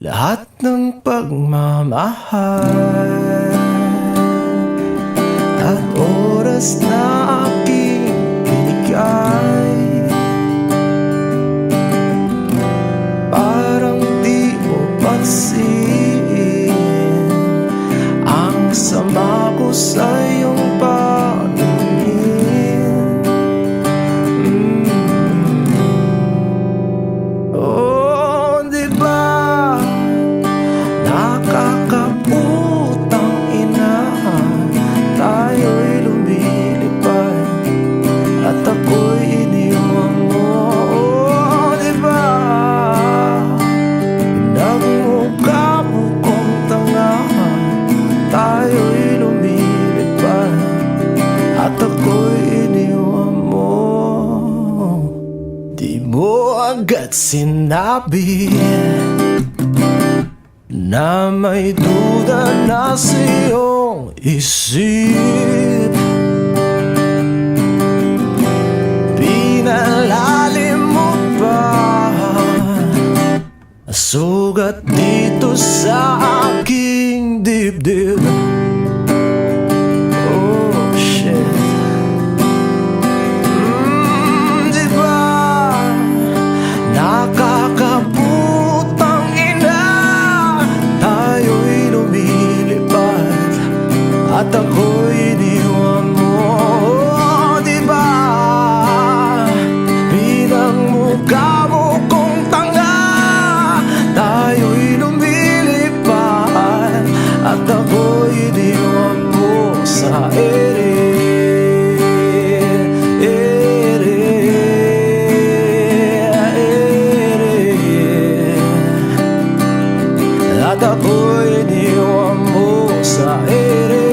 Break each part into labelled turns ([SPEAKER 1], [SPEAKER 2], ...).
[SPEAKER 1] Lahat ng pagmamahal at oras na aking binigay, parang di mo pansin ang sama ko sa iyong paningin. Oh, di ba nakakaputang ina, tayo'y lumilipad at ako'y iniwan mo. Oh, di ba nagmukha mo kong tanga, tayo'y lumilipad at ako'y iniwan mo. Di mo agad sinabi na may duda na sa iyong isip, pinalalim mo pa sugat dito sa aking dibdib. Oh shit. Di ba nakakaputang ina, tayo'y lumilipad at ako'y iniwan mo. Oh, di ba pinagmukha mo kong tanga, tayo'y lumilipad at ako'y iniwan mo sa ere. At ako'y iniwan mo sa ere.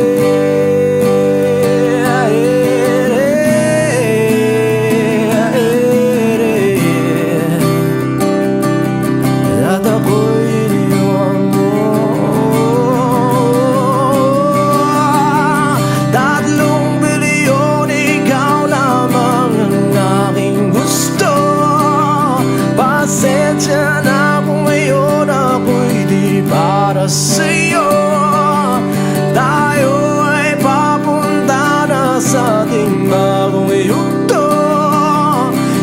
[SPEAKER 1] At ako'y iniwan mo. 3 bilyon, ikaw lamang ang aking gusto. Pasensya na kung ngayon ako'y di para sa'yo. Tayo ay papunta na sa ating bagong yugto.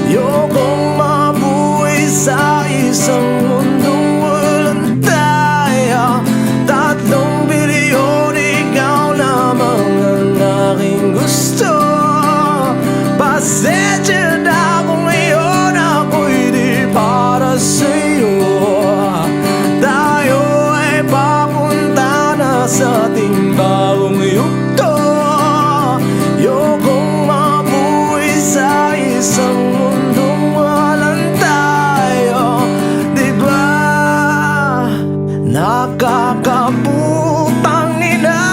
[SPEAKER 1] Ayokong mabuhay sa isang mundong walang tayo. 3 bilyon, ikaw lamang ang aking gusto. Pasensya na kung ngayon ako'y di para sa'yo. Tayo ay papunta na sa ating bagong yugto. Ayokong mabuhay sa isang mundong walang tayo. Di ba nakakaputang ina,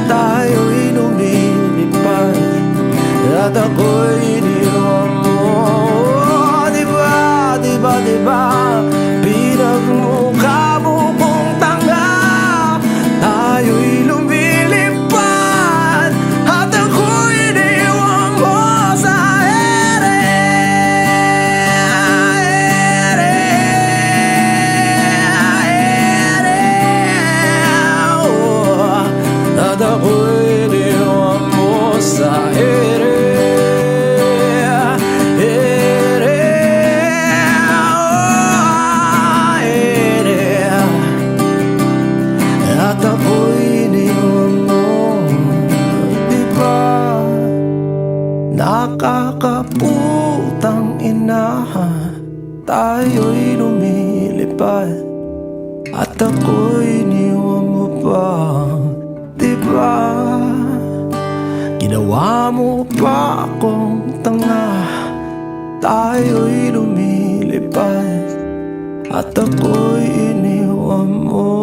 [SPEAKER 1] tayo'y lumilipad at ako'y iniwan mo. Di ba, di ba, di ba pinagmukha mo kong tanga, tayo'y lumilipad at ako'y iniwan mo sa ere. Oh, at ako'y iniwan mo sa ere. At ako'y iniwan mo. Di ba nakakaputang ina, tayo'y lumilipad at ako'y iniwan mo pa. Di ba ginawa mo pa akong tanga, tayo'y lumilipad at ako'y iniwan mo.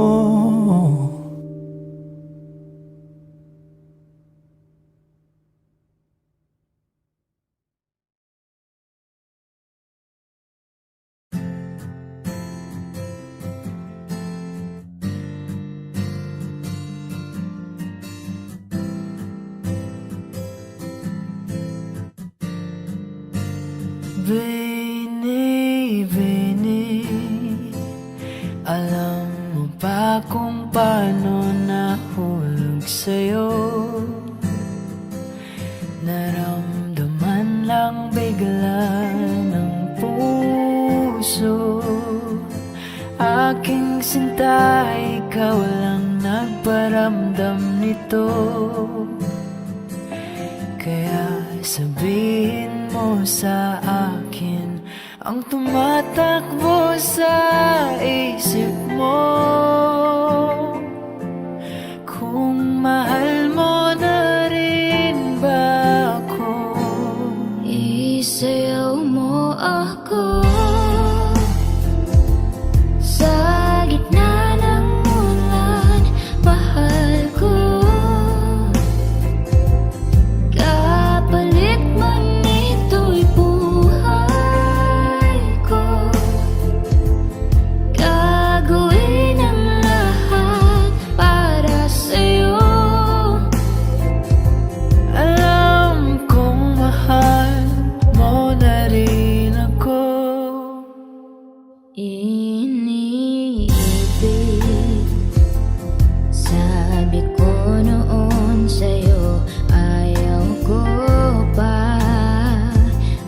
[SPEAKER 2] Veni, veni, alla kung paano nahulog sa'yo. Naramdaman lang bigla ng puso. Aking sinta, ikaw lang nagparamdam nito. Kaya sabihin mo sa akin ang tumatakbo sa isip mo. Kung mahal mo na rin ba ako?
[SPEAKER 3] Isayaw mo ako sa gitna ng ulan, mahal ko. Kapalit man ito'y buhay ko. Gagawin ang lahat para sa'yo.
[SPEAKER 2] Alam kong mahal mo na rin ako.
[SPEAKER 3] Iniibig, sabi ko noon sa'yo, ayaw ko pa.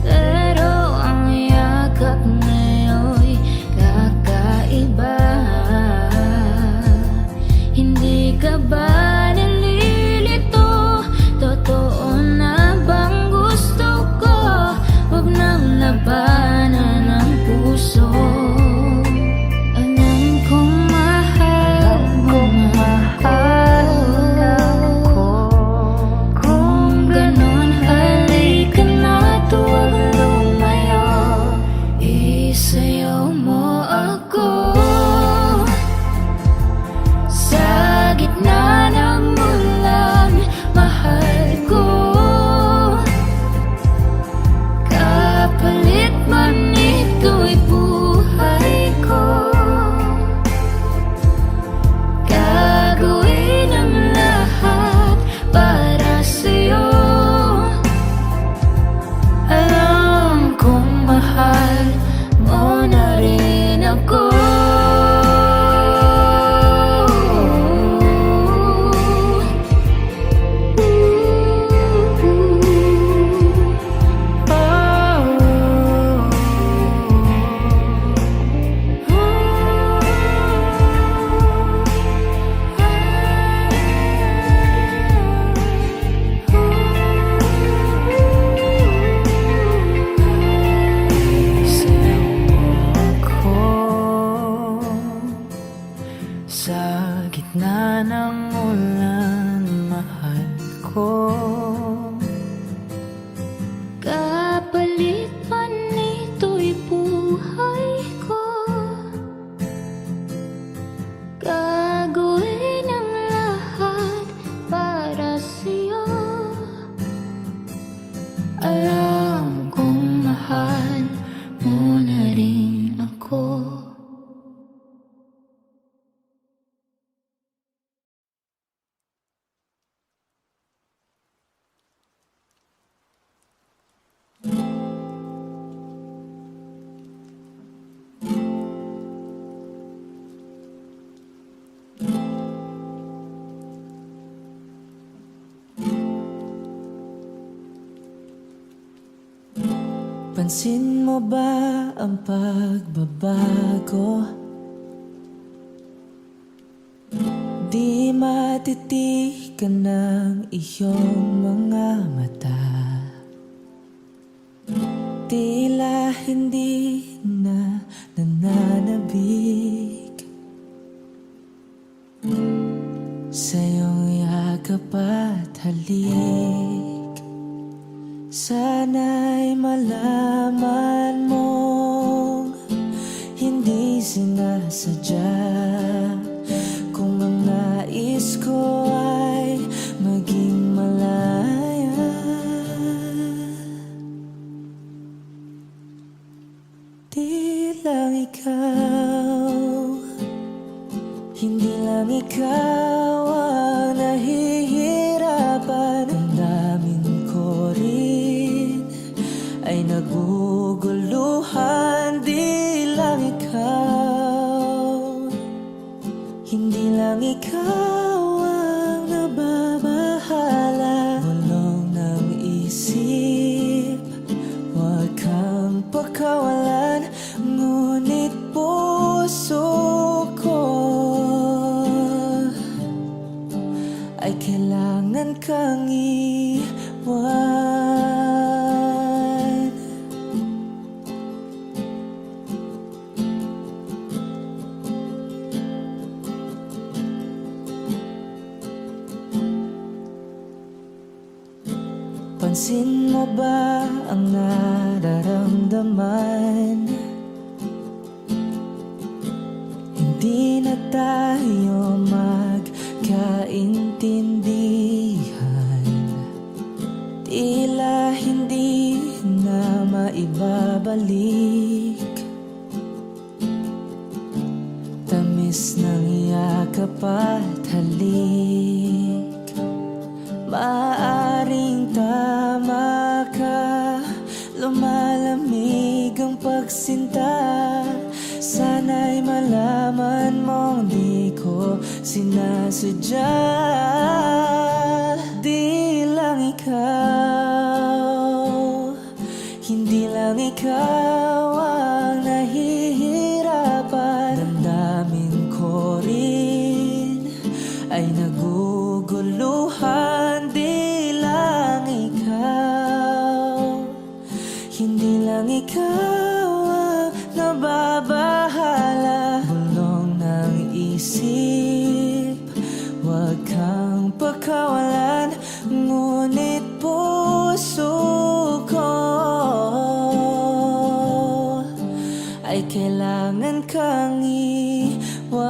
[SPEAKER 3] Pero ang yakap ngayon'y kakaiba. Hindi ka ba nalilito? Totoo na bang gusto ko? Huwag nang labanan ang puso. Alam kong mahal mo ako. Kung ganon, halika na't huwag lumayo. Isayaw mo ako sa gitna ng ulan, mahal ko. Kapalit man ito'y buhay ko. Gagawin ang lahat para sa'yo.
[SPEAKER 2] Alam kong mahal mo na rin ako. Sa gitna ng ulan, mahal ko.
[SPEAKER 3] Kapalit man ito'y buhay ko. Gagawin ang lahat para sa'yo.
[SPEAKER 2] Alam kong mahal mo na rin ako. Pansin mo ba ang pagbabago? Di matitigan ng iyong mga mata. Tila hindi na nananabik sa iyong yakap at halik. Sana'y malaman mong hindi sinasadya kung ang nais ko ay maging malaya. Di lang ikaw, hindi lang ikaw ang nahihirapan. Ang damdamin ko rin ay naguguluhan. Di lang ikaw, hindi ikaw ang nababahala. Bulong ng isip, huwag kang pakawalan. Ngunit puso ko ay kailangan kang iwan. Pansin mo ba ang nararamdaman? Hindi na tayo magkaintindihan. Tila hindi na maibabalik. Tamis ng yakap at halik. Maaring tama ka, lumalamig ang pagsinta. Sana'y malaman mong di ko sinasadya. Di lang ikaw, hindi lang ikaw ang nahihirapan. Damdamin ko rin ay naguguluhan. Di lang ikaw, hindi lang ikaw ang nababahala. Bulong ng isip, huwag kang pakawalan. Ngunit puso ko ay kailangan kang iwan.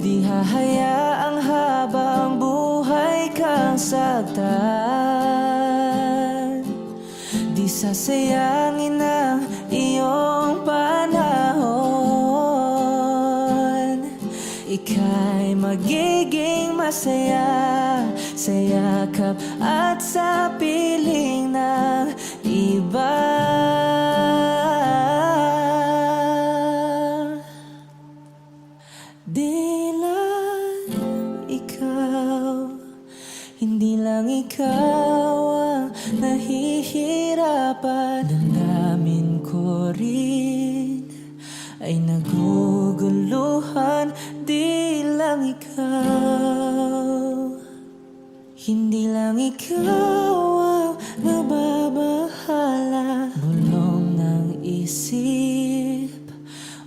[SPEAKER 2] Di hahayaang habang buhay kang saktan. Di sasayangin ang iyong panahon. Ika'y magiging masaya sa yakap at sa piling ng iba. Di lang ikaw, hindi lang ikaw ang nahihirapan. Damdamin ko rin ay naguguluhan. Di lang ikaw, hindi lang ikaw ang nababahala. Bulong ng isip,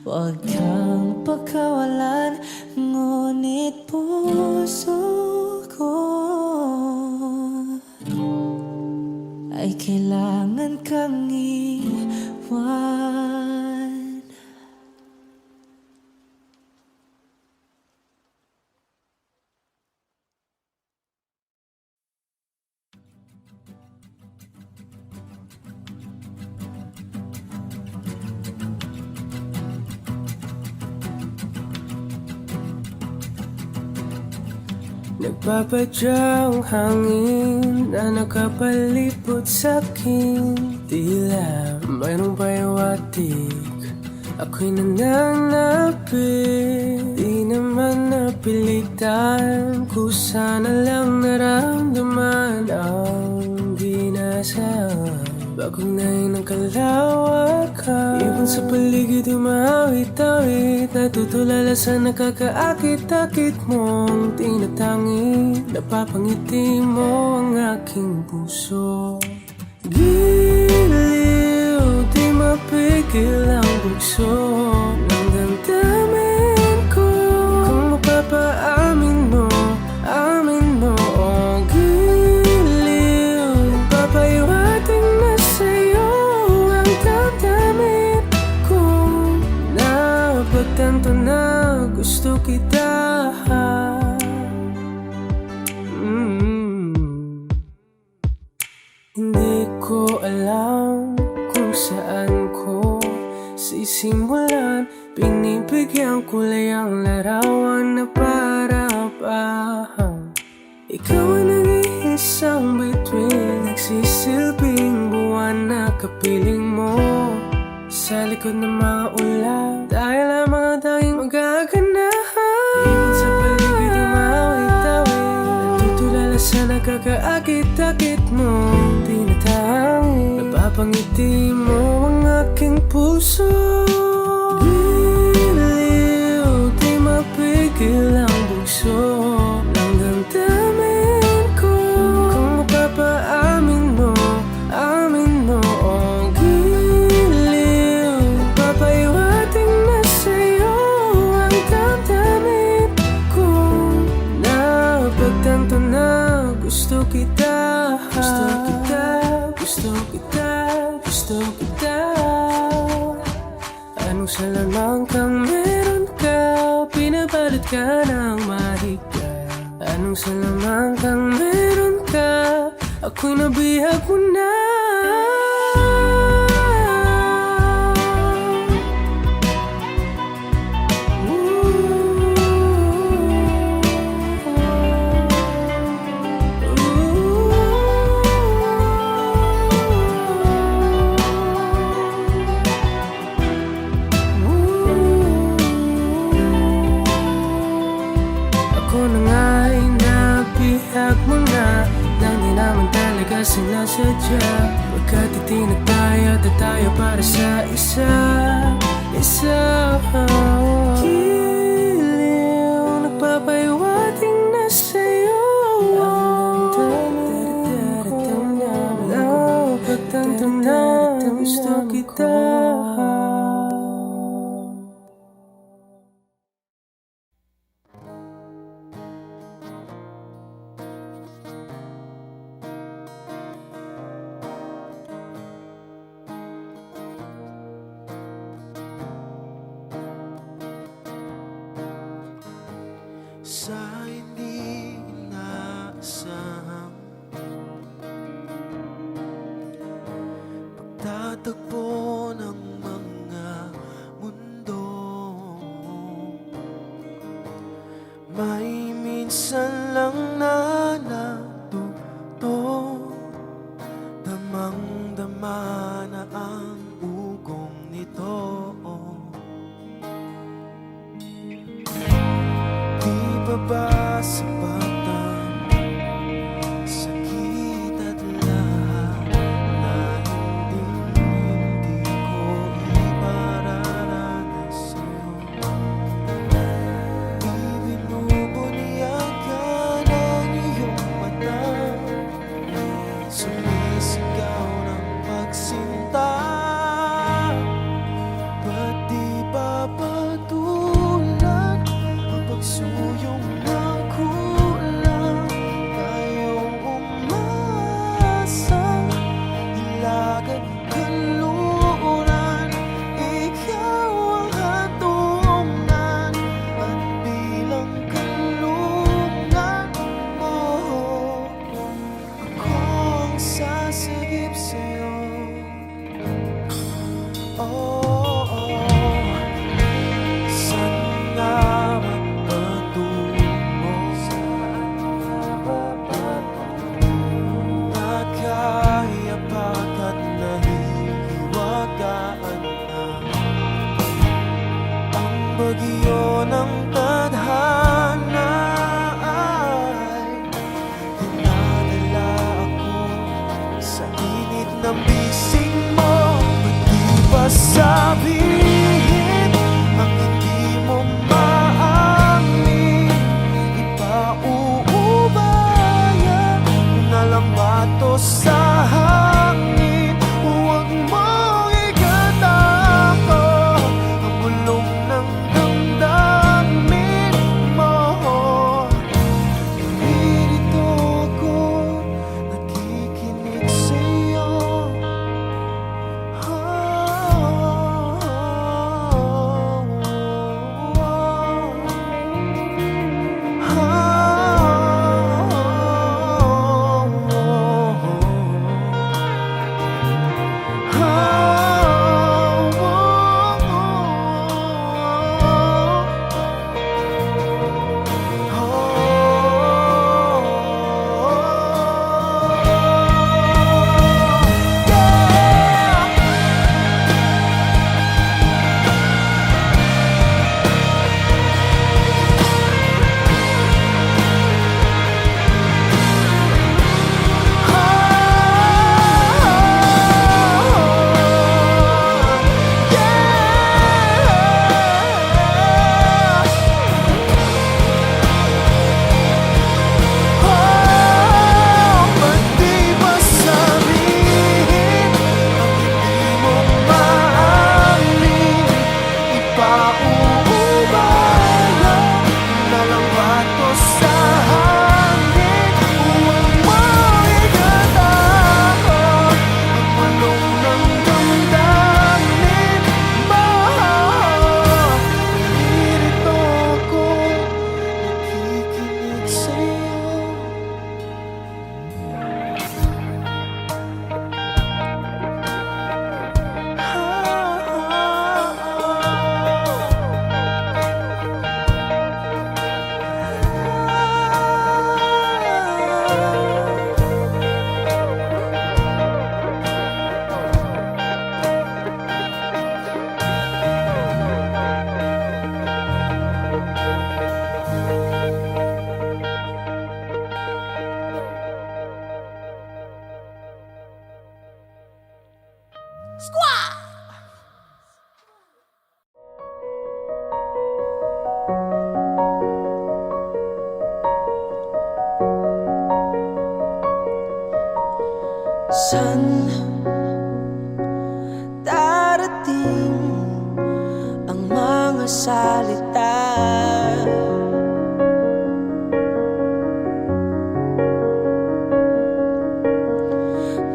[SPEAKER 2] huwag kang pakawalan. Ngunit puso ko ay kailangan kang iwan.
[SPEAKER 1] Nagpapadyang hangin na nakapalipot sa'kin. Tila mayroong pahiwatig, ako'y nananapit. Di naman napilitan, kusana lang naramdaman ang ginasaan. Bagugnay ng kalawakan, ibon sa paligid umawit-awit. Natutulala sa nakakaakit-akit mong tinatangi. Napapangiti mo ang aking puso. Giliw, di mapigil ang bugso ng damdamin ko. Kung mapapaamin mo, amin mo. Oh, giliw, papahiwating na sa'yo ang damdamin ko. Napagtanto na gusto kita. Hindi ko alam kung saan ko sisimulan. Pinibigyan kulay ang larawan na para-parahan. Ikaw ang nag-iisang bituin, nagsisilbing buwan na kapiling mo. Sa likod ng mga ulan, dahil ang mga tanging magaganahan. takit-takit mo, tinatangi, napapangiti mo ang aking puso. Giliw, di mapigil ang bugso ng damdamin ko. Kung mapapaamin mo, amin mo, oh giliw, papaiwating na sa'yo ang damdamin ko. Napagtanto na gusto kita, gusto kita, gusto kita, gusto kita. Anong salamang kang meron ka, pinabalot ka ng mahika. Anong salamang kang meron ka, ako'y nabihag mo na. Ako na nga'y nabihag mo na, nang di naman talaga sinasadya. Pagkat itinag tayo at tayo para sa isa. Giliw, nagpapaiwating na sa'yo ang damdamin ko. Napagtanto na gusto kita.
[SPEAKER 4] Sa hindi inaasahang pagtatagpo ng mga mundo, may minsan lang na natuto, damang-dama na ang ugong nito. Di ba ba sapatan, sakit at lahat na hindi ko ipararanas sa'yo? Di binubunyagan ang iyong mata, sumisigaw ng pagsinta. Ba't di ba patulan ang pagsuyong na kulang? Tayong umasa, hilagan, kanluran, ikaw ang hatungan at bilang kanlungan mo, ako ang sasagip sa'yo. Oh, saan nga magpatungo? Nakayapak at nahihiwagaan na ang bagyo ng tadhana ay dinadala ako sa init ng bisig mo. Ba't di ba sabihin ang hindi mo maamin? Ipauubaya mo na lang ba to sa hangin? Huwag mong ikatako ang bulong ng damdamin mo. Nandito ako, nakikinig sa'yo. Oh,
[SPEAKER 2] San darating ang mga salita?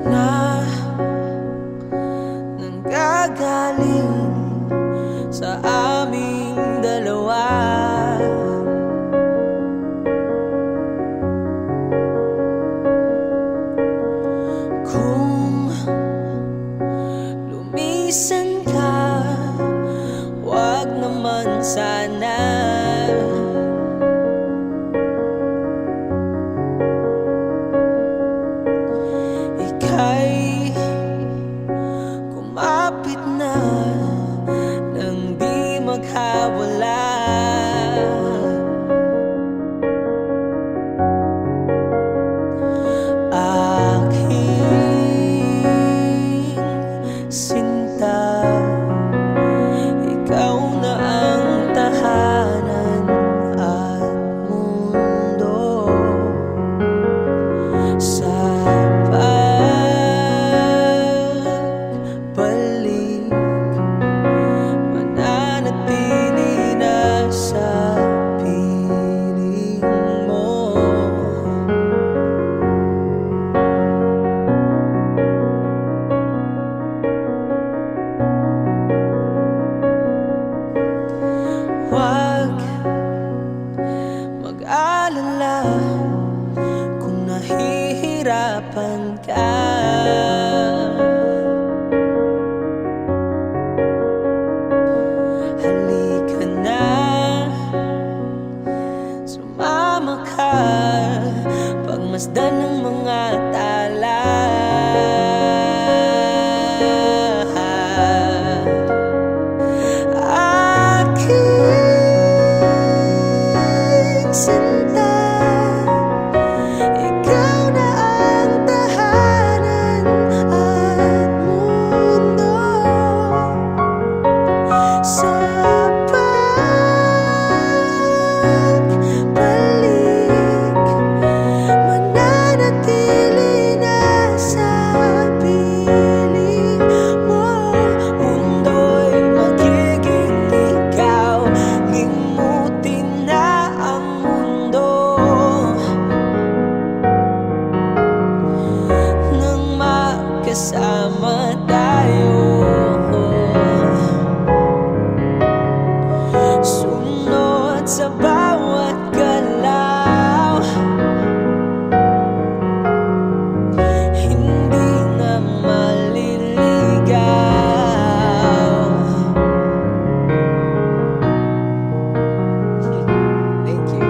[SPEAKER 2] Na nanggagaling sa aming dalawa. Kung lumisan ka, wag naman sana. Ika'y kumapit na nang di magkawala. Aking sinta, ikaw na ang tahanan at mundo. Sa pagbalik, mananatili na sa piling mo. Huwag mag-alala kung nahihirapan ka. Halika na, sumama ka, pagmasdan ng mga tala. Aking sinta, ikaw na ang tahanan at mundo. Sa pagbalik, mananatili na sa piling mo. Mundo'y magiging ikaw, limutin na ang mundo nang magkasama tayo. Sunod sa bawat galaw, hindi na maliligaw. Thank you.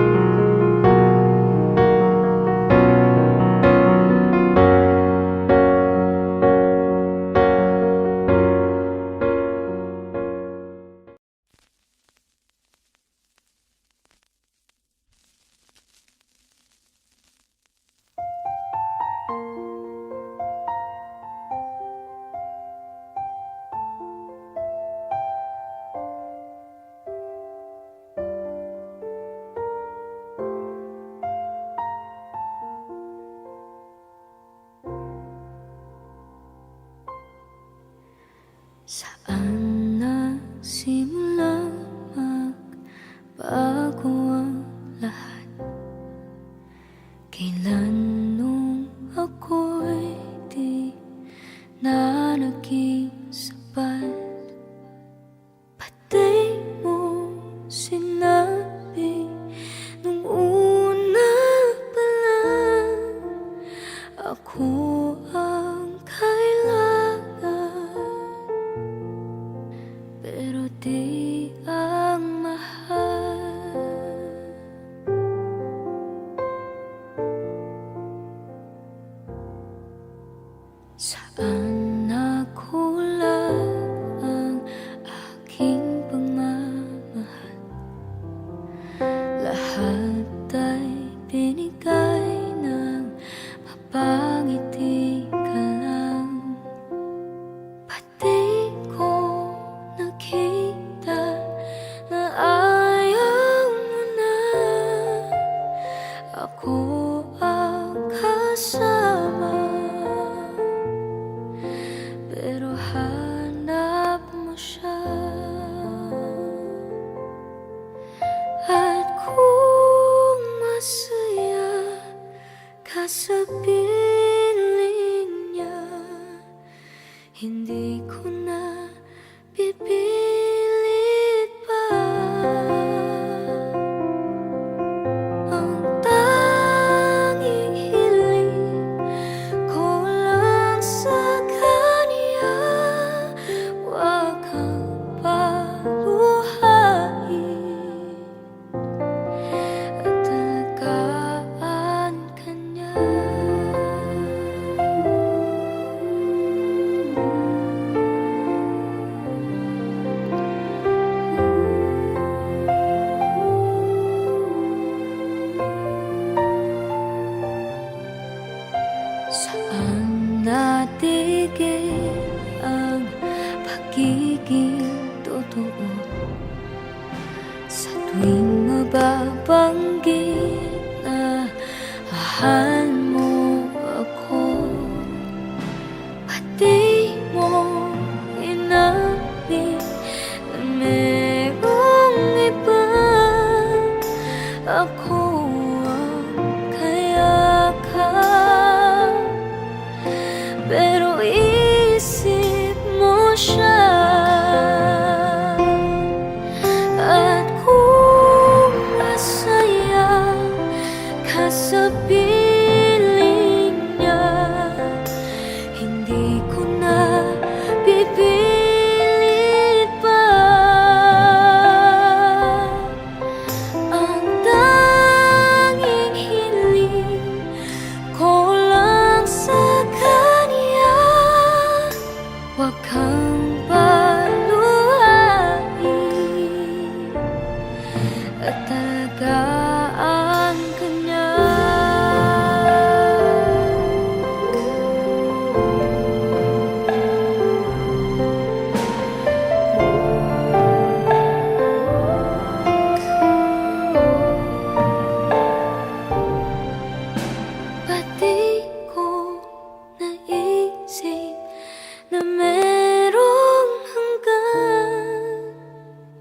[SPEAKER 3] Saan nagsimula magbago ang lahat? Kailan nung ako'y di na naging sapat? Pati mo sinabi nung una pa lang, ako ang kailangan, pero di ang mahal. Saan nakulang ang aking pagmamahal? sa piling niya, hindi ko na pipilit pa. Ang tanging hiling ko lang sa kanya, wag kang paluhain at alagaan ka niya. Saan natigil ang pagiging totoo? Sa tuwing mababanggit na mahal mo ako, pati mo inamin na merong iba. Ako ang kayakap, pero isip mo siya. At kung masaya ka sa piling niya, hindi ko na pipilit pa. Ang tanging hiling ko lang sa kanya, wag kang paluhain at alagaan ka niya. Pati ko naisip na merong hanggan,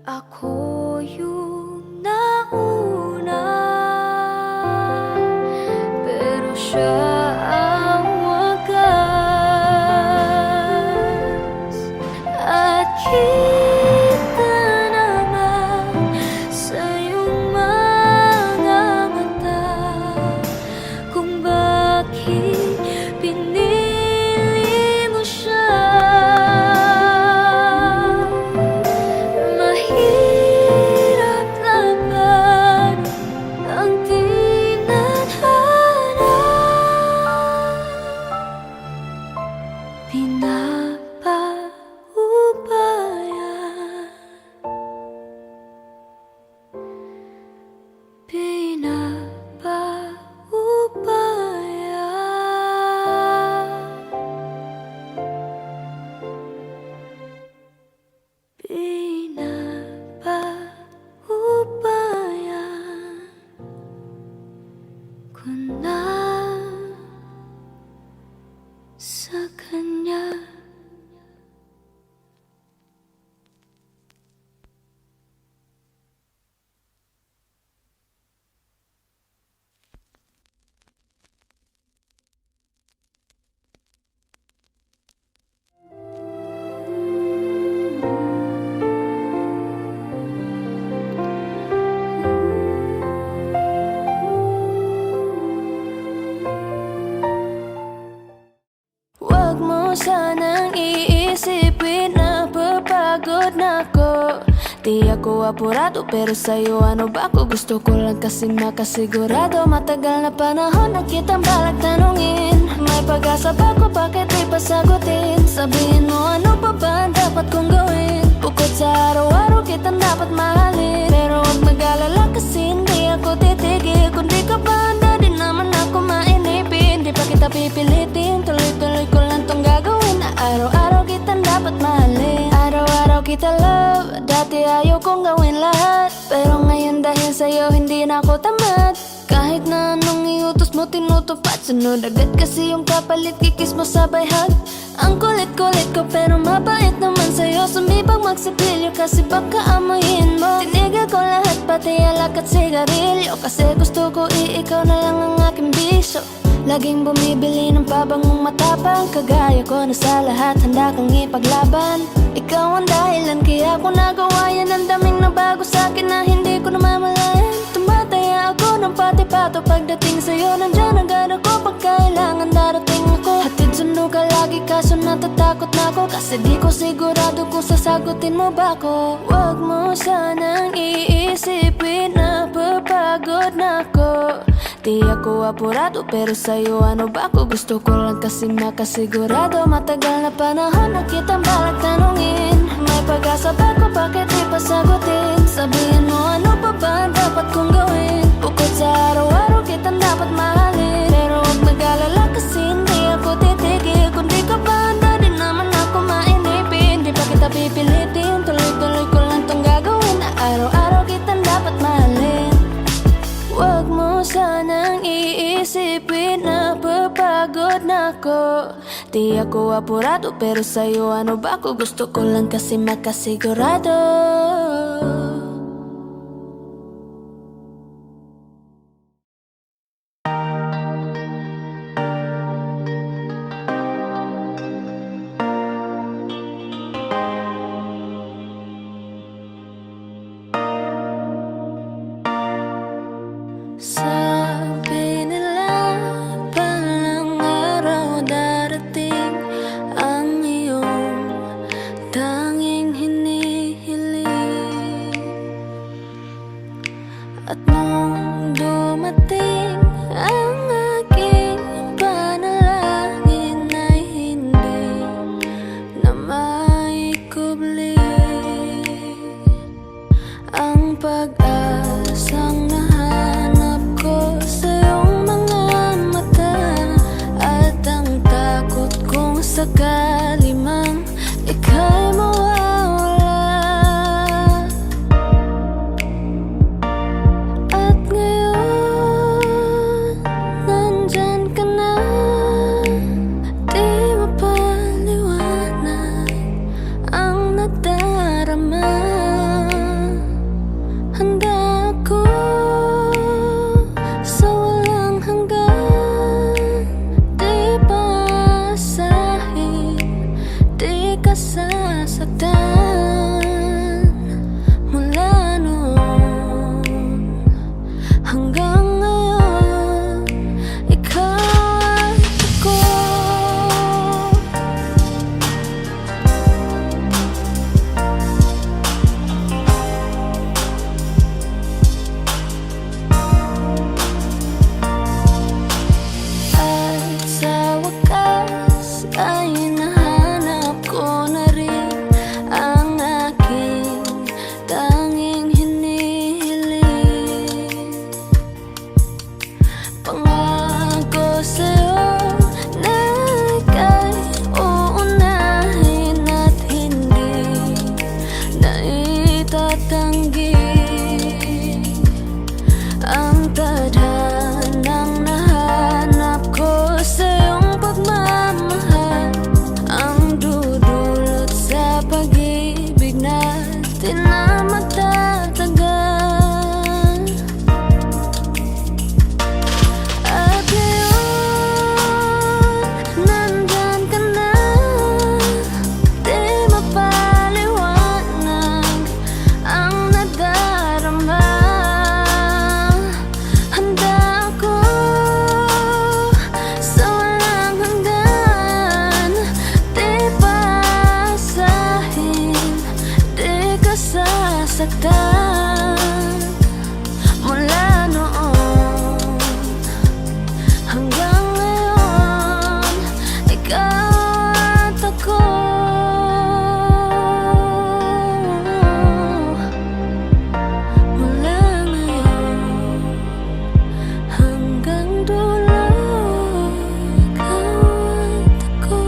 [SPEAKER 3] ako yung nauna, pero siya ang wagas. At kita naman sa iyong mga mata kung bakit pinili mo siya. Mahirap laban ang tinadhana, pinapaubaya, pinapaubaya ko na sa kanya. Wag mo sanang iisipin na papagod na ako. Di ako apurado pero sa'yo ano ba ako? Gusto ko lang kasi makasigurado. Matagal na panahon na kitang balak tanungin, may pag-asa ba ko? Bakit di pa sagutin? Sabihin mo ano pa ba ang dapat kong gawin? Bukod sa araw-araw kitang dapat mahalin, pero huwag mag-alala kasi hindi ako titigil. Kung di ka ba handa, di naman ako mainipin. Di pa kita pipilitin, tuloy-tuloy ko lang tong gagawin. Na araw-araw kitang dapat mahalin, araw-araw kita love. Dati ayaw kong gawin lahat, pero ngayon dahil sa'yo hindi na ako tamad. Kahit na anong iutos mo tinutupad, sunod agad kasi yung kapalit, kikis mo sabay hug. Ang kulit-kulit ko pero mabait naman sa'yo. Sumibang magsipilyo kasi baka amoyin mo. Tinigil ko lahat pati alak at sigarilyo, kasi gusto ko ikaw na lang ang aking bisyo. Laging bumibili ng pabangong matapang, kagaya ko na sa lahat handa kang ipaglaban. Ikaw ang dahilan kaya ko nagawa yan. Ang daming nabago sa'kin na hindi ko namamalayan. Tumataya ako ng pati-pato pagdating sa'yo. Nandyan agad ako pag kailangan darating ako. Hatid sundo ka lagi kaso natatakot na ako, kasi di ko sigurado kung sasagutin mo ba ako. Huwag mo sanang iisipin na papagod na ako. Di ako apurado pero sa'yo ano ba ako? Gusto ko lang kasi makasigurado. Matagal na panahon na kitang balak tanungin. May pag-asa ba ko, bakit di pa sagutin? Sabihin mo ano pa ba ang dapat kong gawin? Bukod sa araw-araw kitang dapat mahalin. Pero huwag mag-alala kasi hindi ako titigil. Kung di ka ba handa din naman ako mainipin. Di pa kita pipilitin, tuloy-tuloy ko lang tong gagawin. Na araw-araw kitang dapat mahalin. Huwag mo sanang iisipin na papagod na ako. Di ako apurado pero sa'yo ano ba ako? Gusto ko lang kasi makasigurado. Sabi nila palang araw darating ang iyong tanging hinihiling. At nung dumating ang aking panalangin ay hindi na maikubli. Ang pag-asang nahanap ko sa iyong mga mata, at ang takot kung sakali mang ika'y mawawala. At ngayon, nandyan ka na, di mapaliwanag ang nadarama. Handa ako sa walang hanggan, di paasahin, di ka sasaktan. Mula noon hanggang ngayon, ikaw at ako. At sa wakas ay nahanap ko na rin ang aking tanging hinihiling. Pangako sa'yo na ika'y uunahin at hindi na itatanggi. Ang tadhanang nahanap ko sa iyong pagmamahal, ang dudulot sa pag-ibig natin na magtatagal. At ngayon, nandyan ka na, di mapaliwanag ang nadarama. Handa ako sa walang hanggan, di paasahin, di ka sasaktan. Mula noon hanggang ngayon, ikaw at ako. Mula ngayon hanggang dulo, ikaw at ako.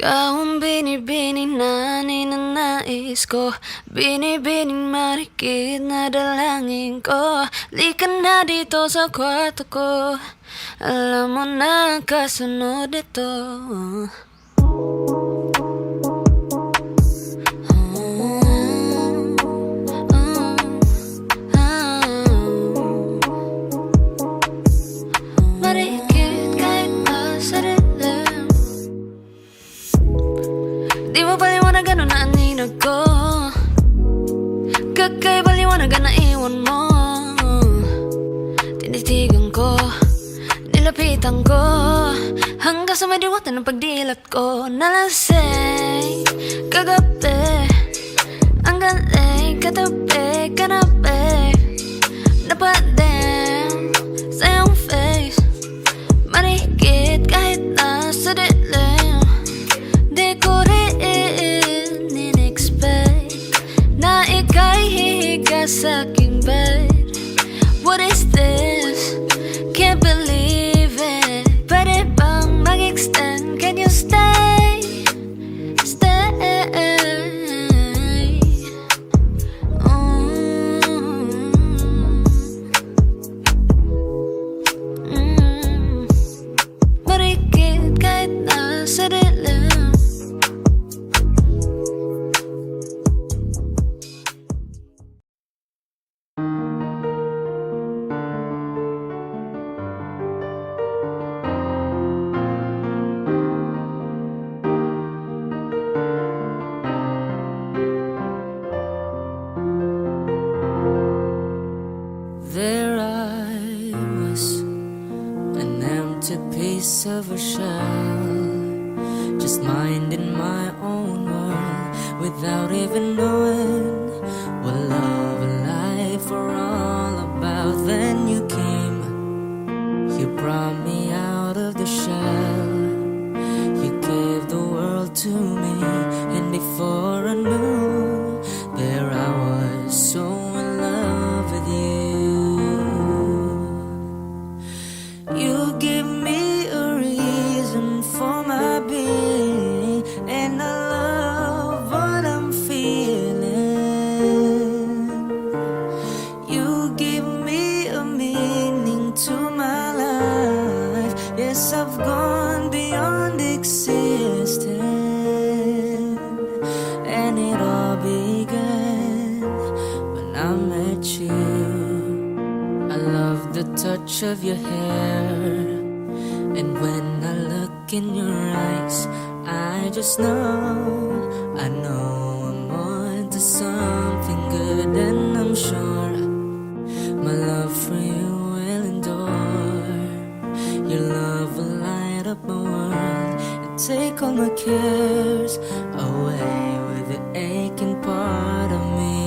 [SPEAKER 3] Ikaw ang binibining na ninanais ko, binibining marikit na dalangin ko. Di ka na dito sa kwarto ko, alam mo na kasunod ito. Di mo paliwanagan na aninag ko. Kakay paliwanagan na iwan mo. Tinitigan ko, nilapitan ko, hanggang sa may diwatan ng pagdilat ko. Nalasing kagabi, ang galing katabi, kanabi. Napadam sa iyong face, marikit kahit nasa dilim. Di ko rin in-expect na ika'y hihiga sa aking bed. What is this? Can't believe it. Pwede bang mag-extend? Can you stay? Stay. Marikit kahit nasa dilim.
[SPEAKER 2] There I was, an empty piece of a shell, just minding my own world without even knowing what love and life were all about. Then you came, you brought me out of the shell, you gave the world to me, and before I knew, there I was, so in love with you. You give me a reason for my being, and I love what I'm feeling. You give me a meaning to my life. Yes, I've gone beyond existing, and it all began when I met you. I love the touch of your hair, and when I look in your eyes, I just know, I know I'm on to something good, and I'm sure my love for you will endure. Your love will light up my world and take all my cares away with the aching part of me.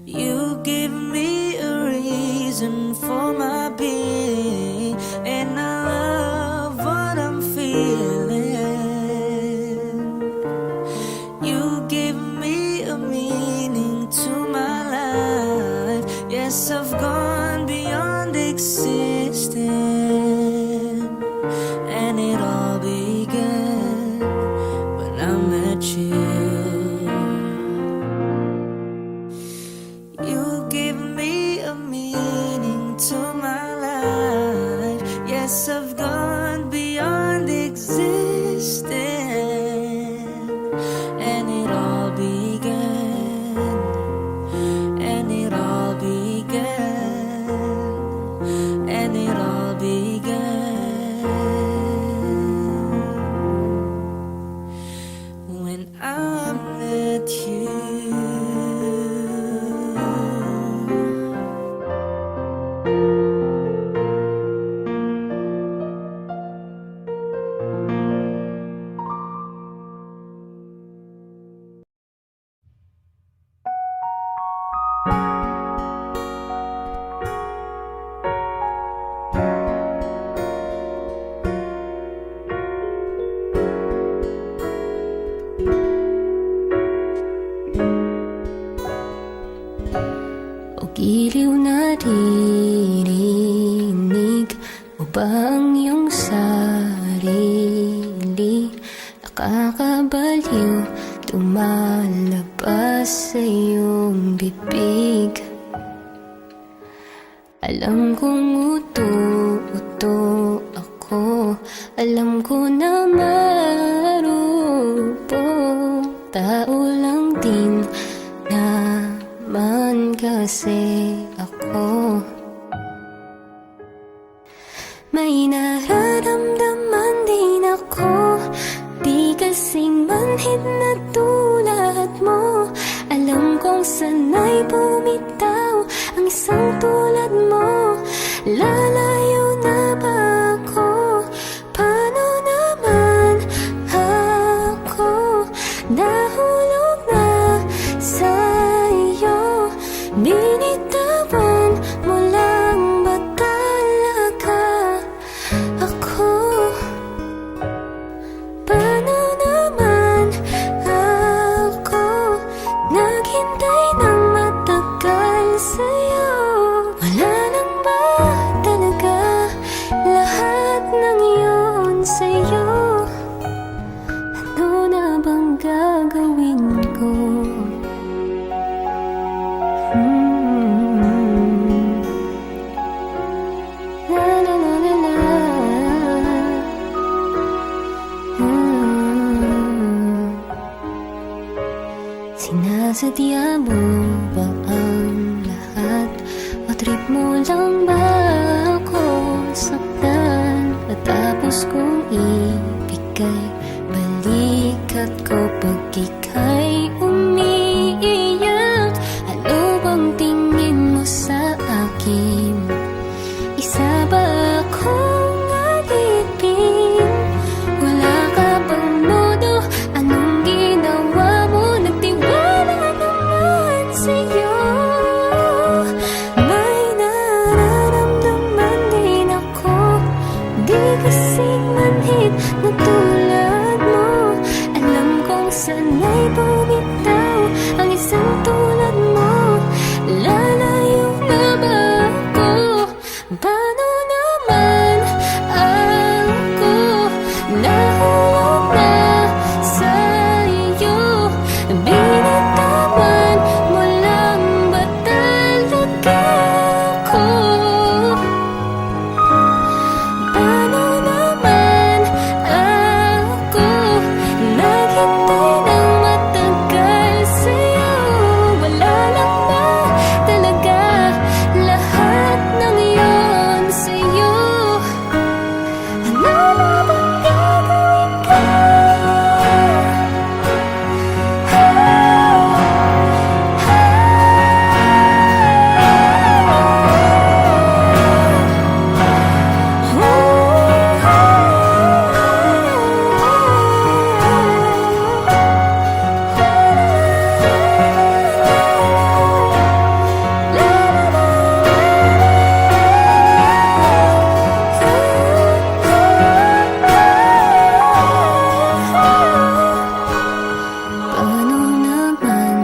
[SPEAKER 2] You give me a reason for my being, and I love what I'm feeling. You give me a meaning to my life. Yes, I've gone beyond existing, and it all began when I met you. You give me a meaning to my life. Yes, I've gone beyond existing, and it all began, and it all began, and it all began when I met you.
[SPEAKER 3] O giliw na dirinig mo ba ang iyong sarili? Nakakabaliw, tumalabas sa iyong bibig. Alam kong uto ako, alam ko na marupok, tao lang din naman kasi ako. May nararamdaman din ako, kahit na tulad mo. Alam kong sana'y bumitaw ang isang tulad mo. Lalayo na ba ako? Paano naman ako? Nahulog na sa'yo. Binitawan mo lang ba talaga ako? Paano naman ako naghintay ng matagal sa'yo? Wala lang ba talaga lahat ng iyon sa'yo? Ano na bang gagawin ko? La la la la la. Sinasadya mo ba ang lahat? O trip mo lang ba ako saktan? Matapos kong ibigay balikat ko pag ika'y umiiyak. Ano bang tingin mo sa akin? Isa ba akong alipin? Wala ka bang modo? Anong ginawa mo? Nagtiwala naman sa'yo. May nararamdaman din ako. Di kasing manhid na tulad mo. Alam kong sana'y bumitaw ang isang tulad mo. Lalayo na ba ako? Paano naman ako nahulog na sa'yo? Binitawan mo lang ba talaga ako? Paano naman ako naghintay ng matagal sa'yo? Wala lang ba talaga lahat ng iyon sa'yo? Ano na bang gagawin ko? Paano naman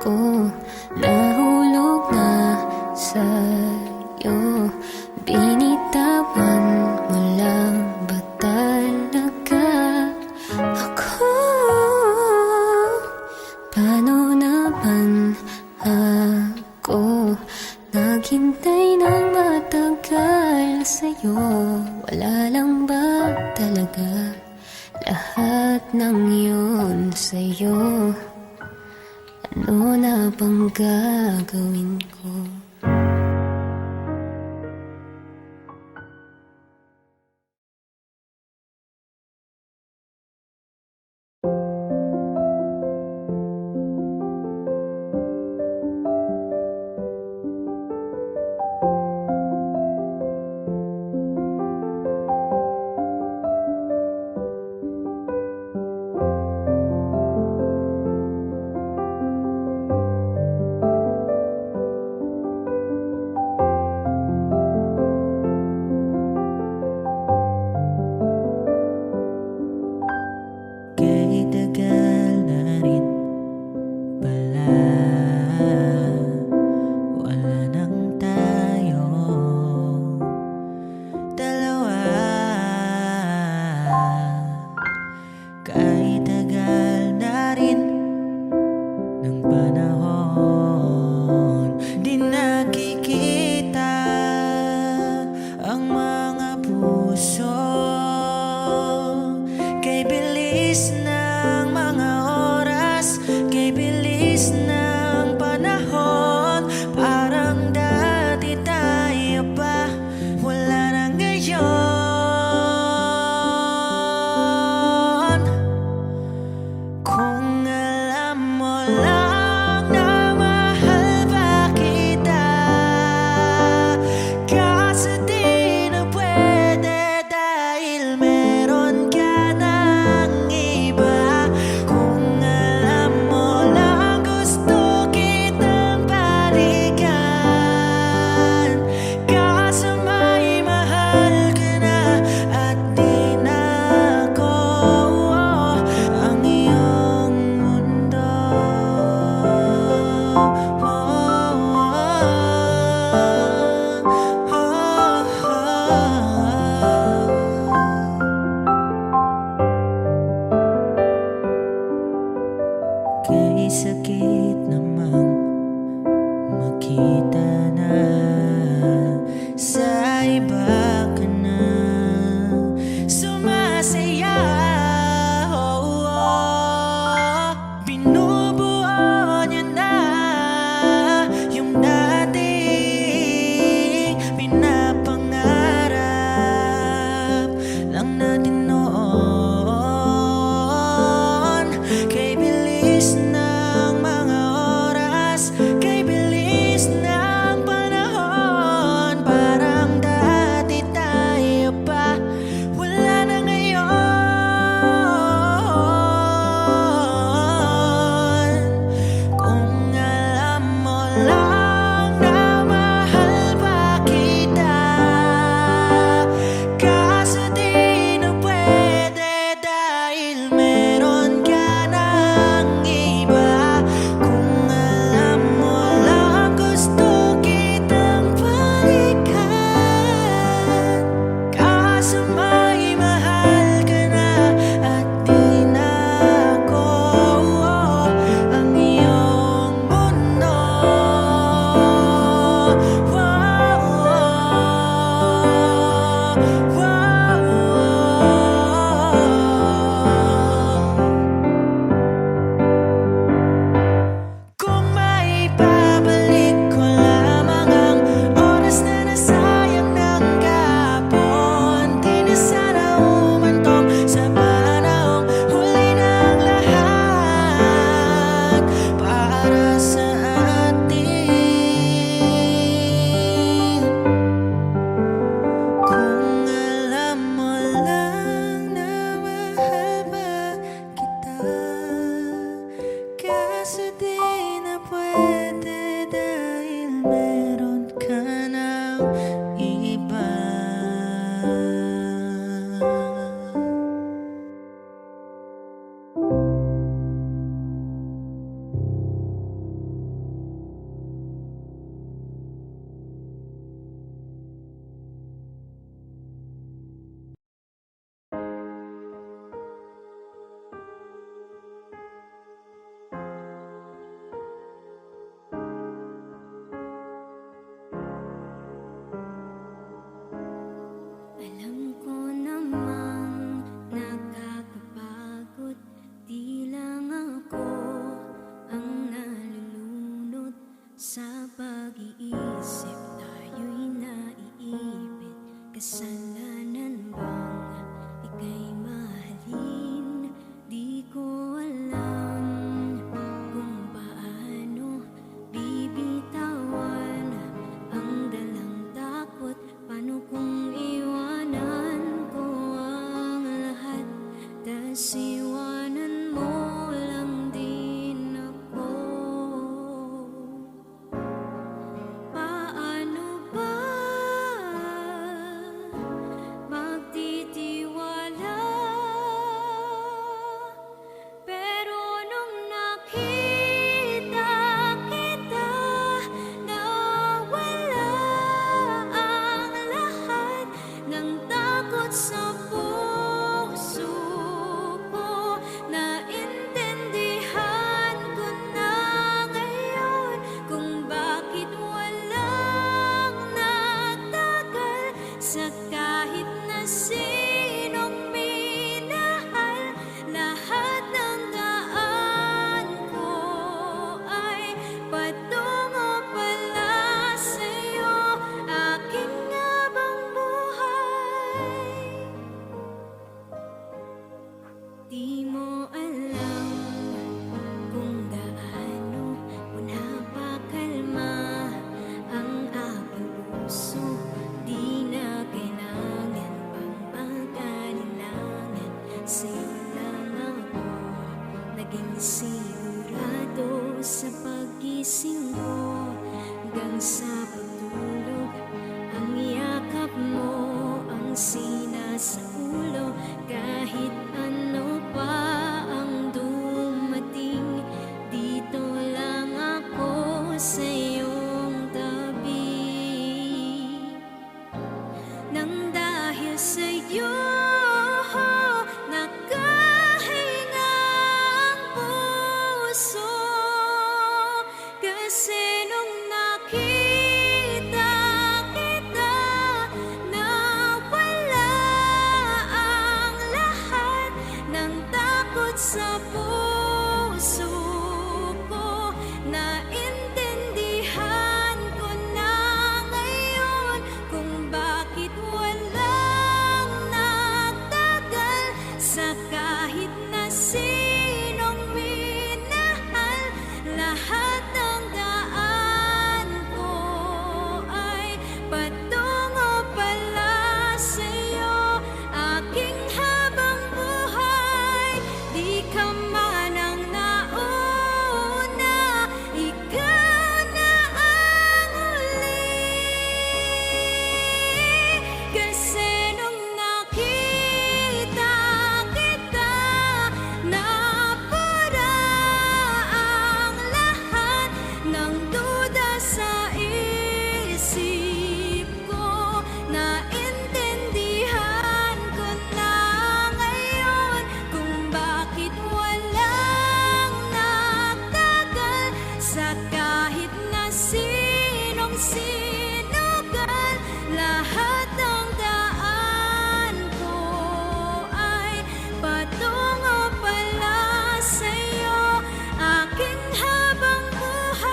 [SPEAKER 3] ako nahulog na sa'yo? Binitawan mo lang ba talaga ako? Paano naman ako naghintay ng matagal sa'yo? Wala lang ba talaga lahat ng iyon sa'yo? Ano na bang gagawin ko?
[SPEAKER 2] Isiwanan mo lang din ako. Paano ba magtitiwala? Pero nung nakita kita, nawala ang lahat ng takot sa puso ko. Naintindihan ko na ngayon kung bakit walang nagtagal sa kahit na sinong minahal. Lahat ng daan ko ay patungo pala sa'yo, aking habang buhay. Di mo alam kung gaano mo napakalma ang aking puso. Di na kailangan pang pagkalilangan, sa'yo lang ako naging sigurado sa pag-gising ko. Hanggang sa pagtulog, ang yakap mo ang sinasa ulo. Kahit ano pa ang dumating, dito lang ako sa iyong tabi. Nang dahil sa'yo nakahinga ang puso. Kasi nung nakita kita, nawala ang lahat ng takot sa puso ko. Naintindihan ko na ngayon kung bakit walang nagtagal sa kahit na sinong minahal. Lahat ng daan ko ay patungo pala sa'yo, aking habang buhay. Di ka man ang nauna, ikaw na ang huli. Kasi nung nakita kita, napura ang lahat ng duda sa isip ko. Naintindihan ko na ngayon kung bakit walang nagtagal sa kahit na sinong sinugal. Lahat ng daan ko ay patungo pala sa'yo, aking habang buhay.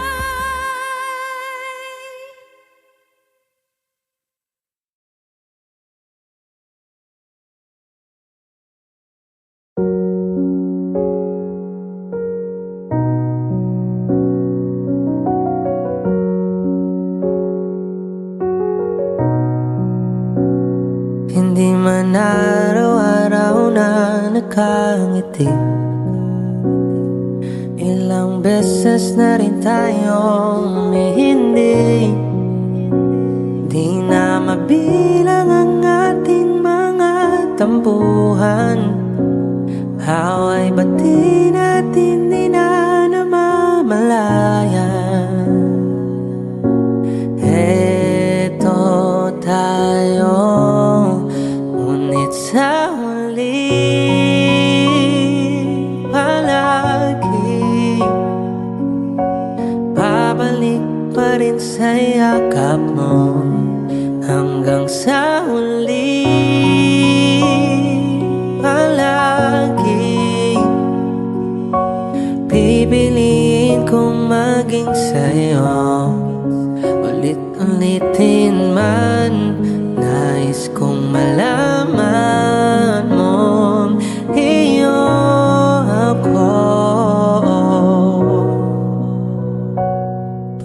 [SPEAKER 1] Hindi man araw-araw na nakangiti, ilang beses na rin tayong hindi. Di na mabilang ang ating mga tampuhan. Away ba't di natin di na namamalayan? Eto tayo, ngunit sa huli palagi babalik pa rin sa yakap mo. Hanggang sa huli palagi pipiliin kong maging sa'yo. Ulit-ulitin man, nais kong malaman mo iyo ako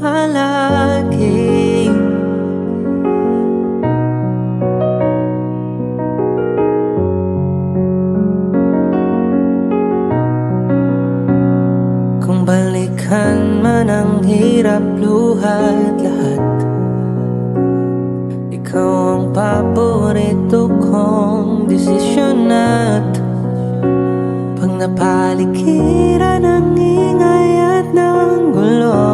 [SPEAKER 1] palagi. Nasaktan man ang hirap, luha at lahat, ikaw ang paborito kong desisyon. At pag napaligiran ng ingay at ng gulo,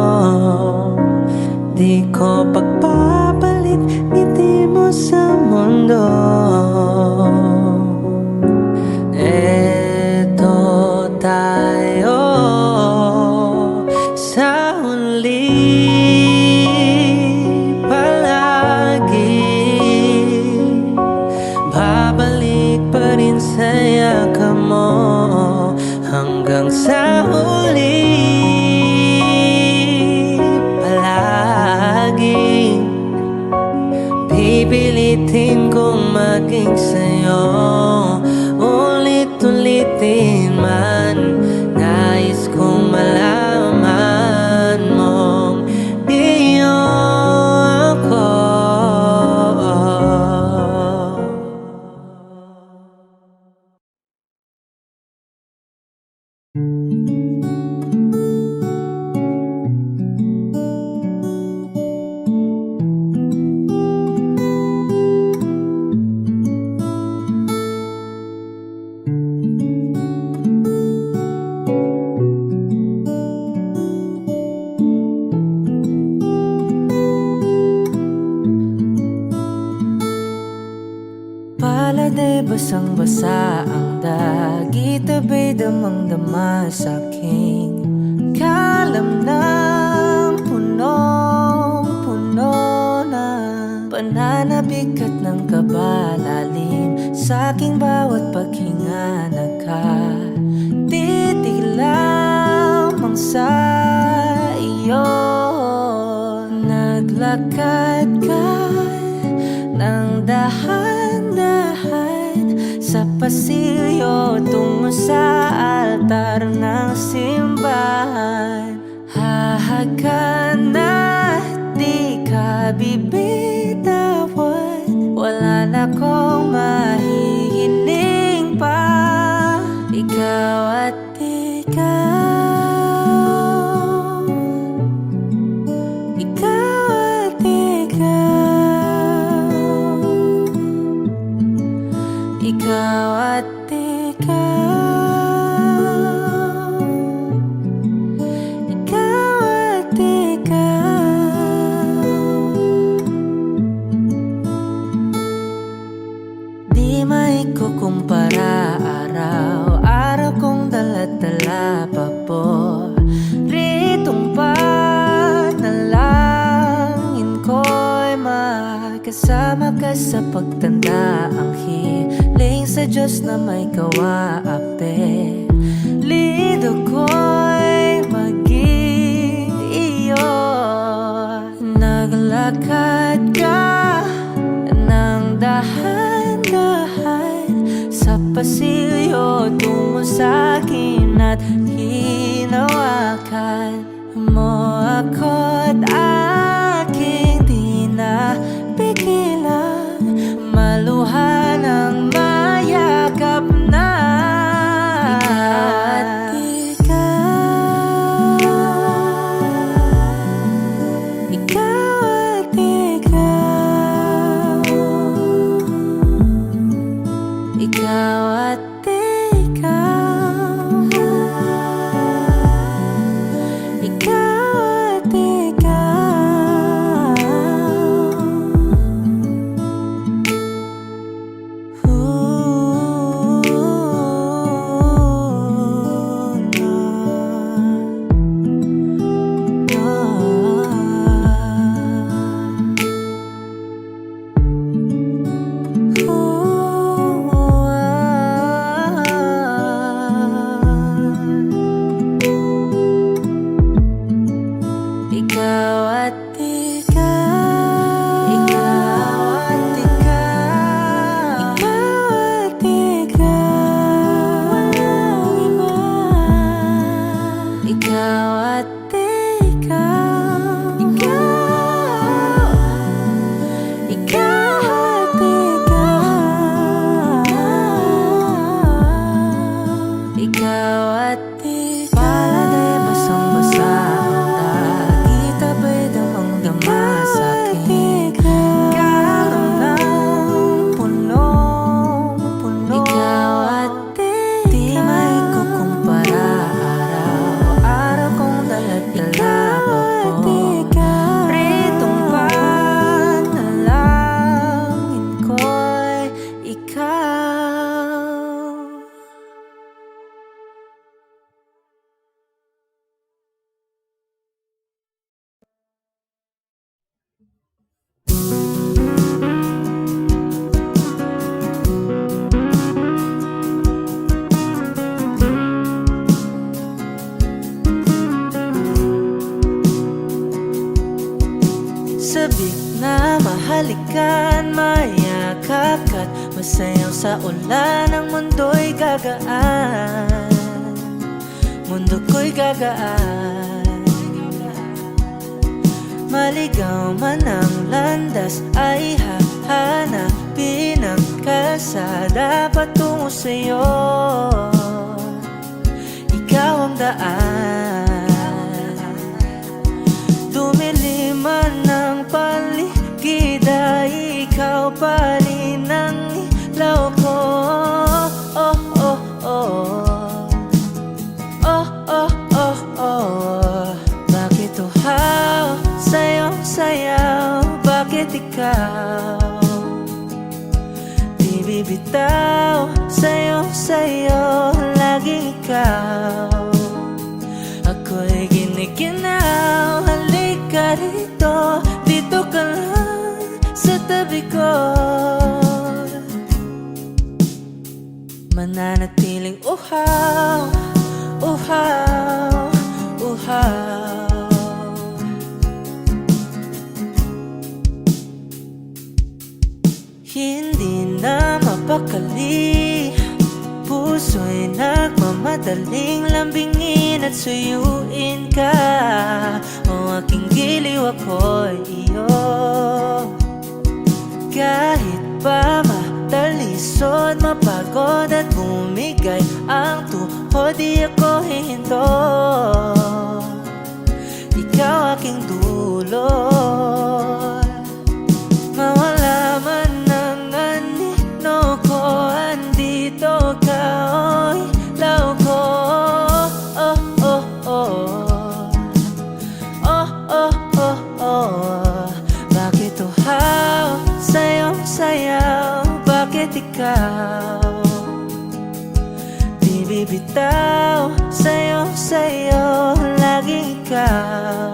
[SPEAKER 1] di ko pagpapalit ngiti mo sa mundo. Eto tayo sa huli, palagi babalik pa rin sa yakap mo hanggang sa huli. Palagi pipilitin kong maging sa'yo, ulit-ulitin man. Nais kong malaman mong iyo ako. Paladay basang-basa ang dagit, abay damang-dama sa'king kalam ng punong-puno na pananabik at ng kabalalim sa'king bawat paghinga. Nakatitig lamang sa iyo, naglakad ka ng dahan-dahan sa pasilyo tungo sa altar ng simbahan. Hahagan at di ka bibitawan, wala na kong mahihiling pa. Ikaw at ikaw, ikaw at ikaw, ikaw at ikaw, ikaw at ikaw. Di maikukumpara, araw-araw kong dala-dala paboritong panalangin ko'y makasama ka sa pagtanda. Ang hiling sa Diyos na may kawaape, lido ko'y maging iyo. Naglakad ka ng dahan-dahan sa pasilyo tungo sa'kin at hinawakan mo ako't aking di napigilan, maluha ng mayakap na. Ikaw at ikaw, ikaw at ikaw, ikaw at ikaw.
[SPEAKER 2] Masayaw sa ulan, ang mundo'y gagaan. Mundo ko'y gagaan. Maligaw man ang landas, ay hahanapin ang kalsada patungo sa'yo. Ikaw ang daan. Dumilim man ang paligid, ay ikaw pa rin ang ilaw ko. Oh, oh, oh. Oh, oh, oh, oh. Bakit uhaw sa'yong sayaw? Bakit ikaw di bibitaw? Sa'yong sayo, laging ikaw. Ako'y giniginaw, halika rito. Dito ka lang sa tabi ko. Mananatiling uhaw, uhaw, uhaw. Hindi na mapakali, puso'y nagmamadaling lambingin at suyuin ka. O aking giliw, ako'y iyo. Kahit pa matalisod, mapagod at bumigay ang tuhod, di ako hihinto. Ikaw aking dulot. Mawala man ang anino ko, andito ka, oy, law ko. Oh, oh, oh. Oh, oh, oh, oh. Bakit uhaw sa'yong sayaw? Bakit ikaw di bibitaw? Sa'yong sayo, laging ikaw.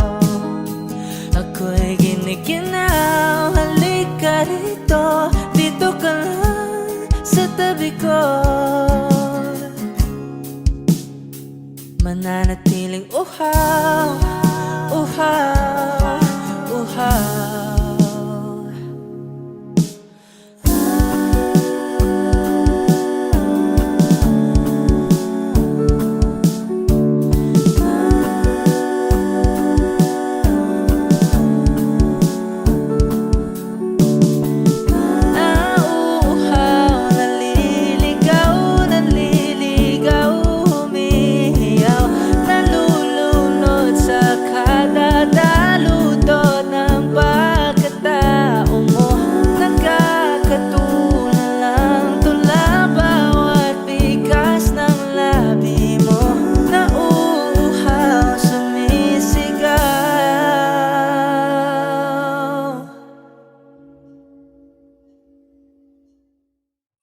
[SPEAKER 2] Ako'y giniginaw, halika rito. Dito ka lang sa tabi ko. Mananatiling uhaw, uhaw, uhaw.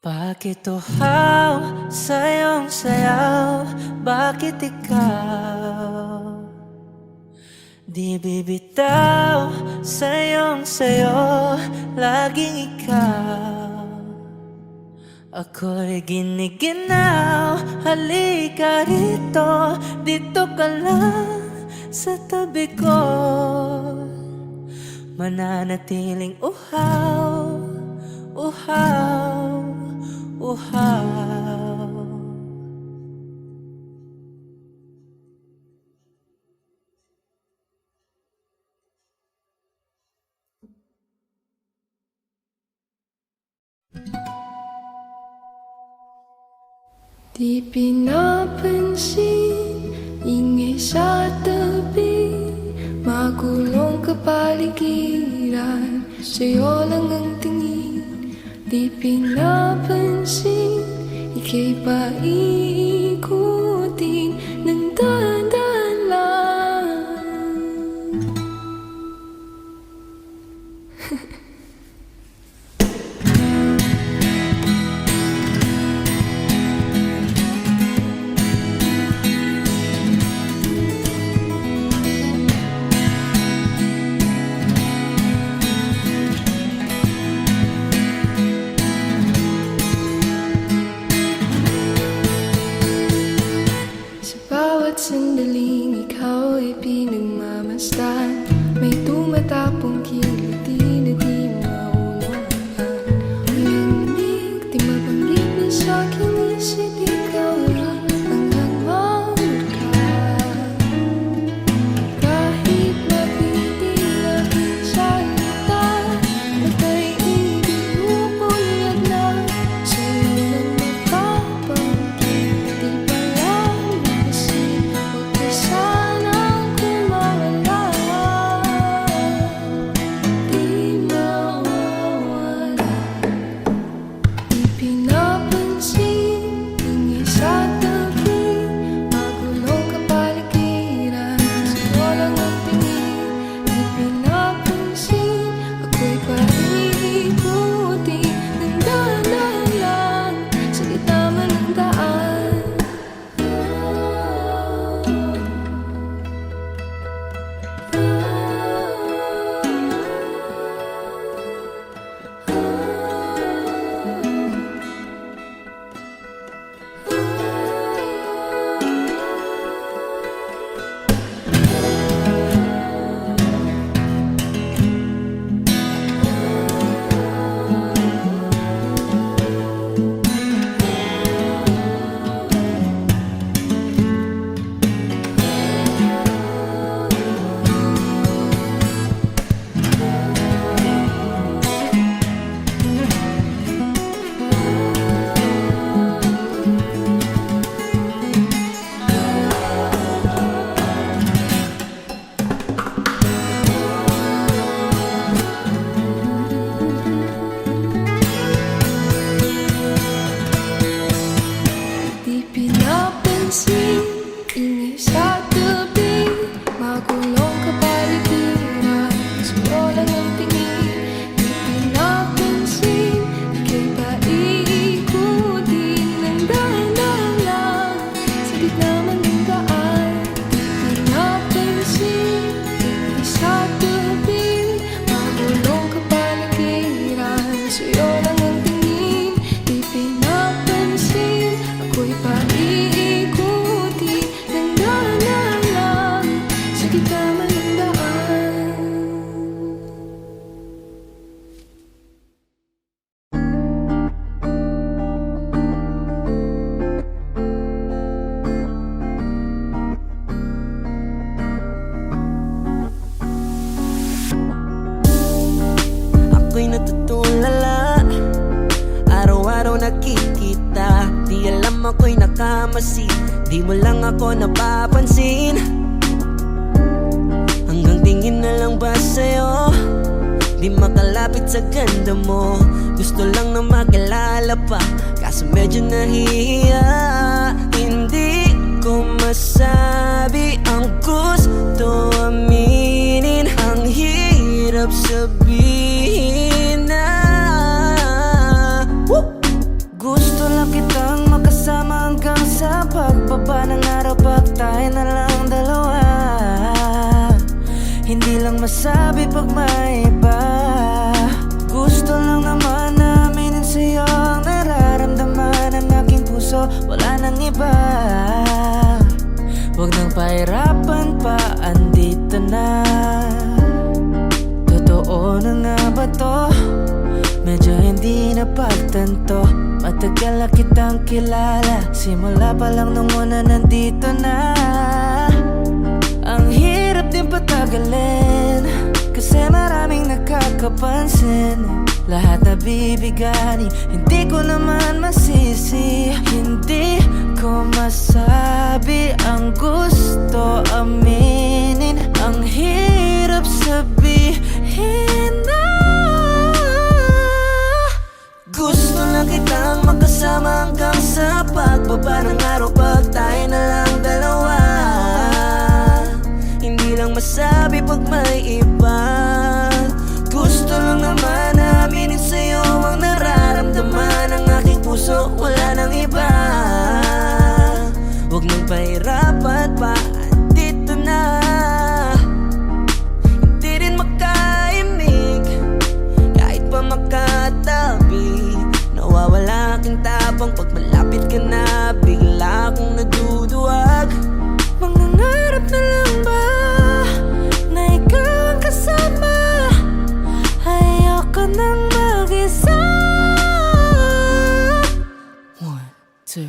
[SPEAKER 2] Bakit uhaw sa'yong sayaw? Bakit ikaw di bibitaw? Sa'yong sayo, laging ikaw. Ako'y giniginaw, halika rito. Dito ka lang sa tabi ko. Mananatiling uhaw, uhaw, uhaw.
[SPEAKER 3] Di pinapansin, ingay sa tabi, magulong kapaligiran, sa'yo lang ang tingin. Di pinapansin, ika'y paikutin ng dahan-dahan lang. Bawat sandaling ikaw ay pinagmamasdan, may tumatapong kiliti na di maunawaan. Walang nig, di
[SPEAKER 2] nagmakamasi, di mo lang ako napapansin. Hanggang tingin na lang ba sa'yo, di makalapit sa ganda mo. Gusto lang na makilala pa, kaso medyo nahihiya. Hindi ko masabi ang gusto aminin, ang hirap sabihin na gusto lang kitang makasama hanggang sa pagbaba ng araw, pag tayo na lang dalawa. Hindi lang masabi pag may iba. Gusto lang naman na aminin sa'yo ang nararamdaman ng aking puso, wala nang iba. Huwag nang pahirapan pa, andito na. Totoo na nga ba to? Medyo hindi na pagtanto. Matagal na kitang kilala, simula pa lang nung una nandito na. Ang hirap din patagalin, kasi maraming nakakapansin. Lahat na bibigani, hindi ko naman masisi. Hindi ko masabi ang gusto aminin, ang hirap sabihin na gusto lang kitang makasama hanggang sa pagbaba ng araw, pag tayo na lang dalawa. Hindi lang masabi pag may iba. Gusto lang naman na aminin sa'yo ang nararamdaman ng aking puso, wala nang iba. Huwag nang pahirapan pa, andito na. Hindi rin makaimig, kahit pa makatabi. Nawawala aking tapang pag malapit ka na, bigla akong naduduwag. Mangangarap na lang ba na ikaw ang kasama? Ayoko nang mag-isa. 1, 2,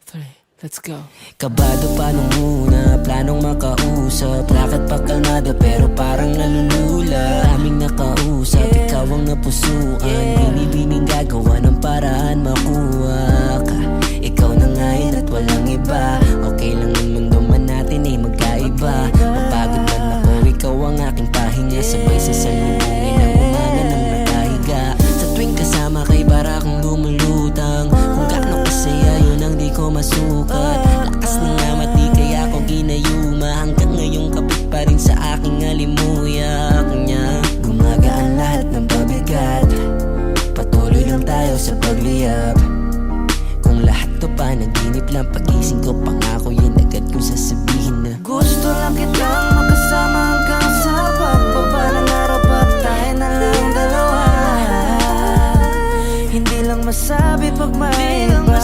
[SPEAKER 2] 3, let's go. Kabado pa nung una, planong makausap. Lakad pa kalmado pero parang nalulula. Daming nakausap, ikaw ang napusuan. Binibining gagawa ng paraan makuha ka. Ikaw na ngayon at walang iba. Okay lang ang mundo man natin ay magkaiba. Mapagod man ako, ikaw ang aking pahinga. Sabay sa salubungin ang umaga ng nakahiga. Sa tuwing kasama kay para akong lumulutang. Kung gaano kasaya yun ang di ko masukat. Lakas ng amat di kaya ako ginayuma. Hanggang ngayong kapit pa rin sa aking alimuyak niya. Gumagaan lahat ng pabigat, patuloy lang tayo sa pagliyap. Kung lahat to panaginip lang, pagising ko pangako yan agad kong sasabihin na gusto lang kitang makasama hanggang sa pagbaba ng araw, pag tayo na lang dalawa. Hindi lang masabi pag may iba.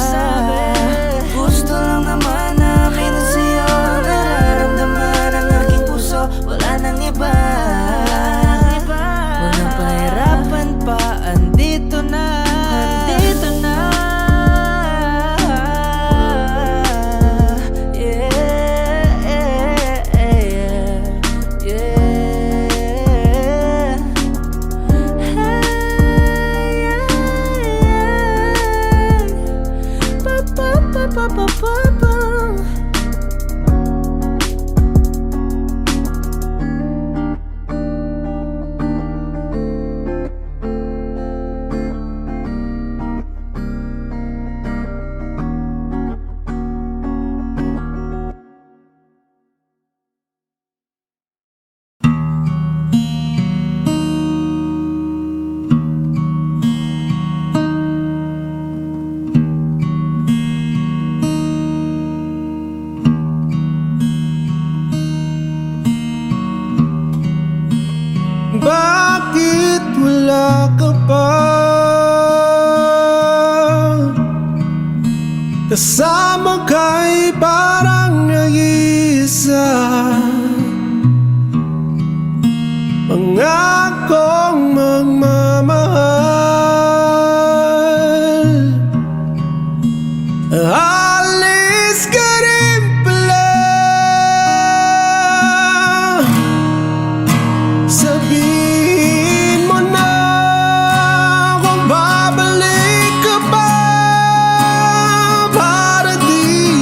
[SPEAKER 2] Gusto lang naman na aminin sa'yo ang nararamdaman ng aking puso, wala nang iba. Huwag nang pahirapan pa, andito na. Andito na.
[SPEAKER 4] Bakit wala ka pa kasama kay parang nag-iisa? Pangakong magmamahal, alis ka rin pala. Sabihin mo na kung babalik ka ba, para di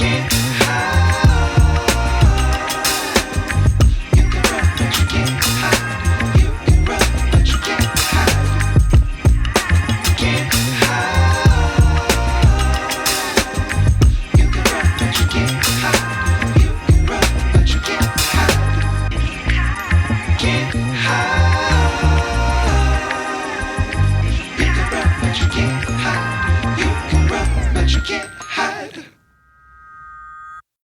[SPEAKER 4] Can't